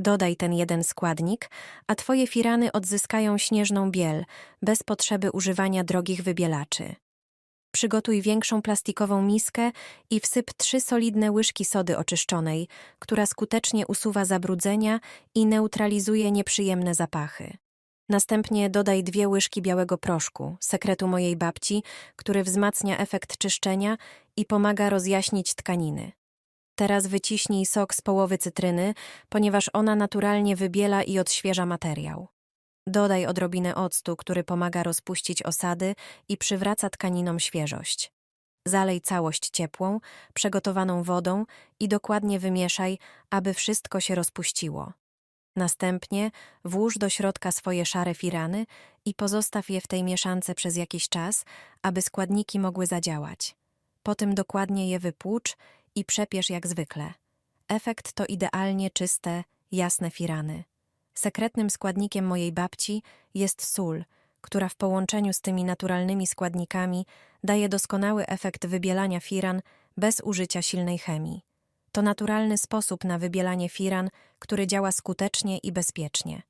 Dodaj ten jeden składnik, a twoje firany odzyskają śnieżną biel, bez potrzeby używania drogich wybielaczy. Przygotuj większą plastikową miskę i wsyp 3 solidne łyżki sody oczyszczonej, która skutecznie usuwa zabrudzenia i neutralizuje nieprzyjemne zapachy. Następnie dodaj 2 łyżki białego proszku, sekretu mojej babci, który wzmacnia efekt czyszczenia i pomaga rozjaśnić tkaniny. Teraz wyciśnij sok z połowy cytryny, ponieważ ona naturalnie wybiela i odświeża materiał. Dodaj odrobinę octu, który pomaga rozpuścić osady i przywraca tkaninom świeżość. Zalej całość ciepłą, przygotowaną wodą i dokładnie wymieszaj, aby wszystko się rozpuściło. Następnie włóż do środka swoje szare firany i pozostaw je w tej mieszance przez jakiś czas, aby składniki mogły zadziałać. Potem dokładnie je wypłucz i przepierz jak zwykle. Efekt to idealnie czyste, jasne firany. Sekretnym składnikiem mojej babci jest sól, która w połączeniu z tymi naturalnymi składnikami daje doskonały efekt wybielania firan bez użycia silnej chemii. To naturalny sposób na wybielanie firan, który działa skutecznie i bezpiecznie.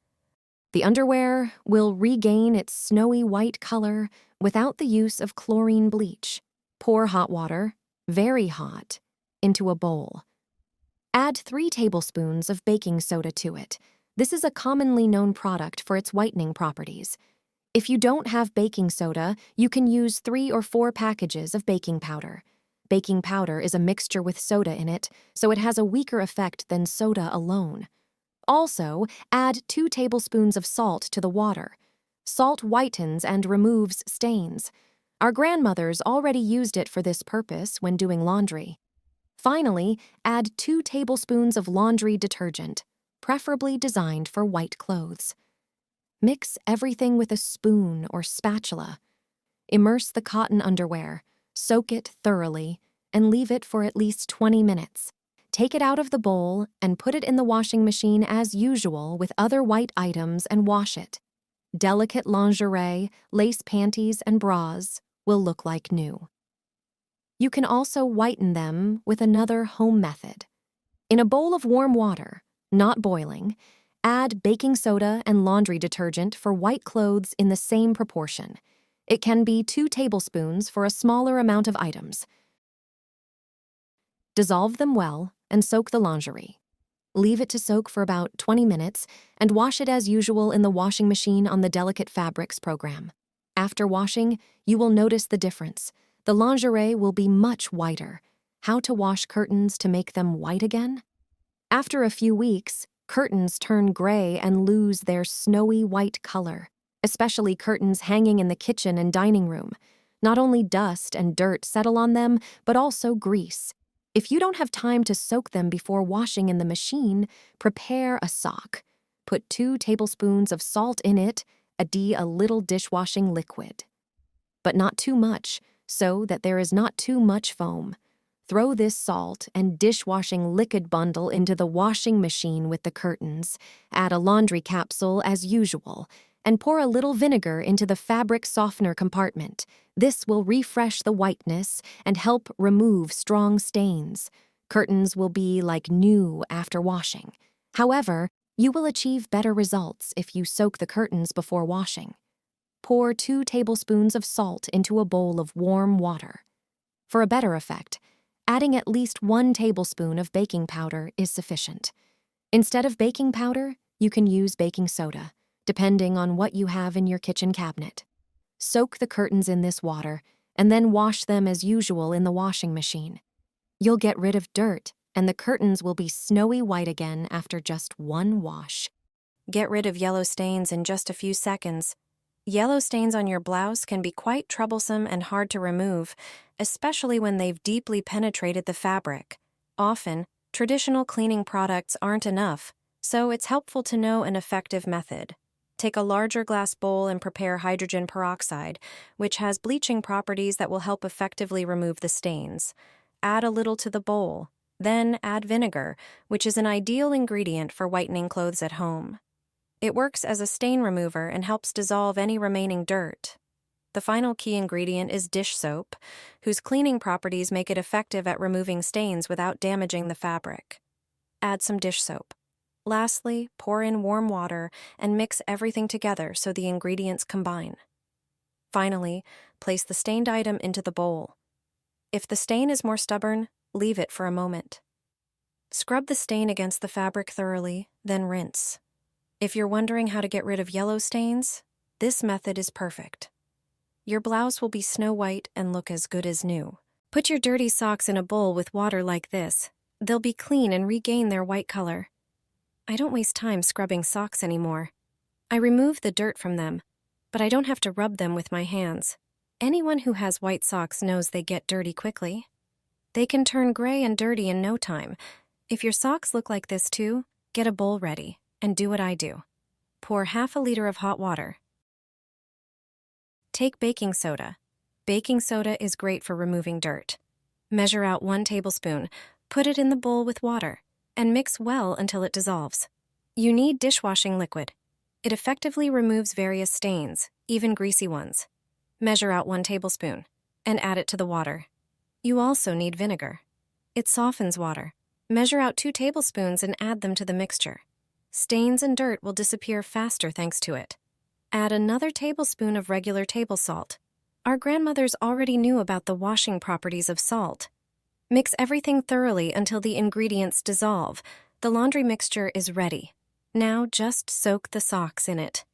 The underwear will regain its snowy white color without the use of chlorine bleach. Pour hot water, very hot, into a bowl. Add 3 tablespoons of baking soda to it. This is a commonly known product for its whitening properties. If you don't have baking soda, you can use 3 or 4 packages of baking powder. Baking powder is a mixture with soda in it, so it has a weaker effect than soda alone. Also, add 2 tablespoons of salt to the water. Salt whitens and removes stains. Our grandmothers already used it for this purpose when doing laundry. Finally, add 2 tablespoons of laundry detergent, preferably designed for white clothes. Mix everything with a spoon or spatula. Immerse the cotton underwear, soak it thoroughly, and leave it for at least 20 minutes. Take it out of the bowl and put it in the washing machine as usual with other white items and wash it. Delicate lingerie, lace panties, and bras will look like new. You can also whiten them with another home method. In a bowl of warm water, not boiling, add baking soda and laundry detergent for white clothes in the same proportion. It can be 2 tablespoons for a smaller amount of items. Dissolve them well and soak the lingerie. Leave it to soak for about 20 minutes and wash it as usual in the washing machine on the Delicate Fabrics program. After washing, you will notice the difference. The lingerie will be much whiter. How to wash curtains to make them white again? After a few weeks, curtains turn gray and lose their snowy white color, especially curtains hanging in the kitchen and dining room. Not only dust and dirt settle on them, but also grease. If you don't have time to soak them before washing in the machine, prepare a sock. Put 2 tablespoons of salt in it, add a little dishwashing liquid. But not too much, so that there is not too much foam. Throw this salt and dishwashing liquid bundle into the washing machine with the curtains. Add a laundry capsule as usual, and pour a little vinegar into the fabric softener compartment. This will refresh the whiteness and help remove strong stains. Curtains will be like new after washing. However, you will achieve better results if you soak the curtains before washing. Pour 2 tablespoons of salt into a bowl of warm water. For a better effect, adding at least 1 tablespoon of baking powder is sufficient. Instead of baking powder, you can use baking soda, depending on what you have in your kitchen cabinet. Soak the curtains in this water, and then wash them as usual in the washing machine. You'll get rid of dirt, and the curtains will be snowy white again after just 1 wash. Get rid of yellow stains in just a few seconds. Yellow stains on your blouse can be quite troublesome and hard to remove, especially when they've deeply penetrated the fabric. Often, traditional cleaning products aren't enough, so it's helpful to know an effective method. Take a larger glass bowl and prepare hydrogen peroxide, which has bleaching properties that will help effectively remove the stains. Add a little to the bowl. Then add vinegar, which is an ideal ingredient for whitening clothes at home. It works as a stain remover and helps dissolve any remaining dirt. The final key ingredient is dish soap, whose cleaning properties make it effective at removing stains without damaging the fabric. Add some dish soap. Lastly, pour in warm water and mix everything together so the ingredients combine. Finally, place the stained item into the bowl. If the stain is more stubborn, leave it for a moment. Scrub the stain against the fabric thoroughly, then rinse. If you're wondering how to get rid of yellow stains, this method is perfect. Your blouse will be snow white and look as good as new. Put your dirty socks in a bowl with water like this. They'll be clean and regain their white color. I don't waste time scrubbing socks anymore. I remove the dirt from them, but I don't have to rub them with my hands. Anyone who has white socks knows they get dirty quickly. They can turn gray and dirty in no time. If your socks look like this too, get a bowl ready and do what I do. Pour half a liter of hot water. Take baking soda. Baking soda is great for removing dirt. Measure out 1 tablespoon, put it in the bowl with water, and mix well until it dissolves. You need dishwashing liquid. It effectively removes various stains, even greasy ones. Measure out 1 tablespoon, and add it to the water. You also need vinegar. It softens water. Measure out 2 tablespoons and add them to the mixture. Stains and dirt will disappear faster thanks to it. Add another tablespoon of regular table salt. Our grandmothers already knew about the washing properties of salt. Mix everything thoroughly until the ingredients dissolve. The laundry mixture is ready. Now just soak the socks in it.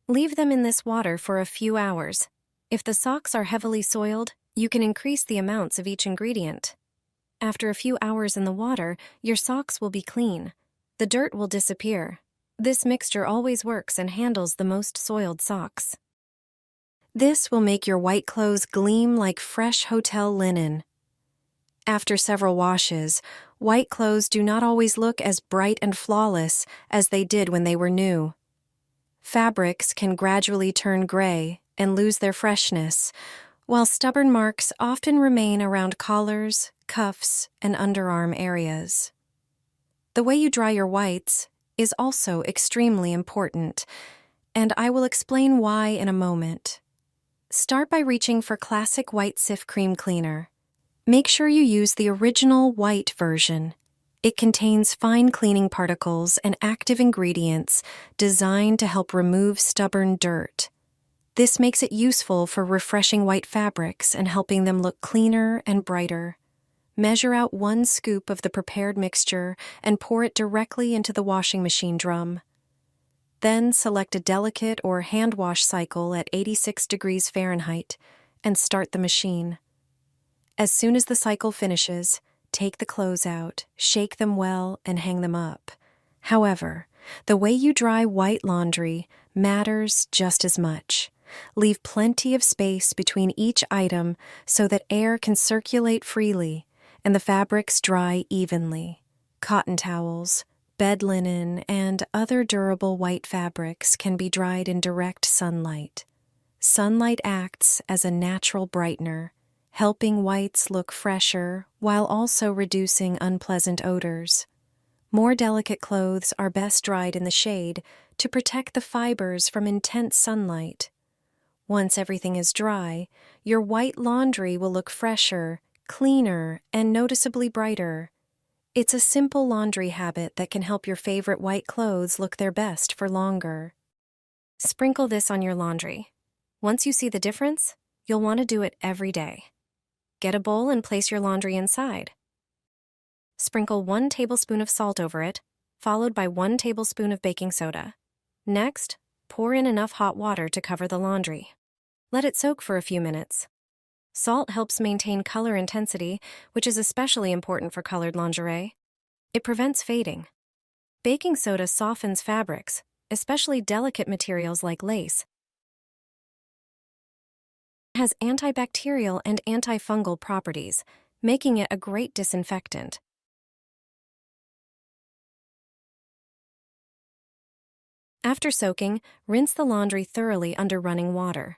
Leave them in this water for a few hours. If the socks are heavily soiled, you can increase the amounts of each ingredient. After a few hours in the water, your socks will be clean. The dirt will disappear. This mixture always works and handles the most soiled socks. This will make your white clothes gleam like fresh hotel linen. After several washes, white clothes do not always look as bright and flawless as they did when they were new. Fabrics can gradually turn gray and lose their freshness, while stubborn marks often remain around collars, cuffs, and underarm areas. The way you dry your whites is also extremely important, and I will explain why in a moment. Start by reaching for classic white Cif cream cleaner. Make sure you use the original white version. It contains fine cleaning particles and active ingredients designed to help remove stubborn dirt. This makes it useful for refreshing white fabrics and helping them look cleaner and brighter. Measure out 1 scoop of the prepared mixture and pour it directly into the washing machine drum. Then select a delicate or hand wash cycle at 86 degrees Fahrenheit and start the machine. As soon as the cycle finishes, take the clothes out, shake them well, and hang them up. However, the way you dry white laundry matters just as much. Leave plenty of space between each item so that air can circulate freely and the fabrics dry evenly. Cotton towels, bed linen, and other durable white fabrics can be dried in direct sunlight. Sunlight acts as a natural brightener, helping whites look fresher while also reducing unpleasant odors. More delicate clothes are best dried in the shade to protect the fibers from intense sunlight. Once everything is dry, your white laundry will look fresher, cleaner, and noticeably brighter. It's a simple laundry habit that can help your favorite white clothes look their best for longer. Sprinkle this on your laundry. Once you see the difference, you'll want to do it every day. Get a bowl and place your laundry inside. Sprinkle 1 tablespoon of salt over it, followed by 1 tablespoon of baking soda. Next, pour in enough hot water to cover the laundry. Let it soak for a few minutes. Salt helps maintain color intensity, which is especially important for colored lingerie. It prevents fading. Baking soda softens fabrics, especially delicate materials like lace. It has antibacterial and antifungal properties, making it a great disinfectant. After soaking, rinse the laundry thoroughly under running water.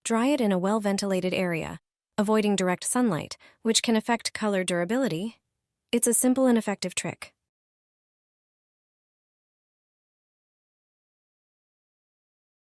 Dry it in a well-ventilated area, avoiding direct sunlight, which can affect color durability. It's a simple and effective trick.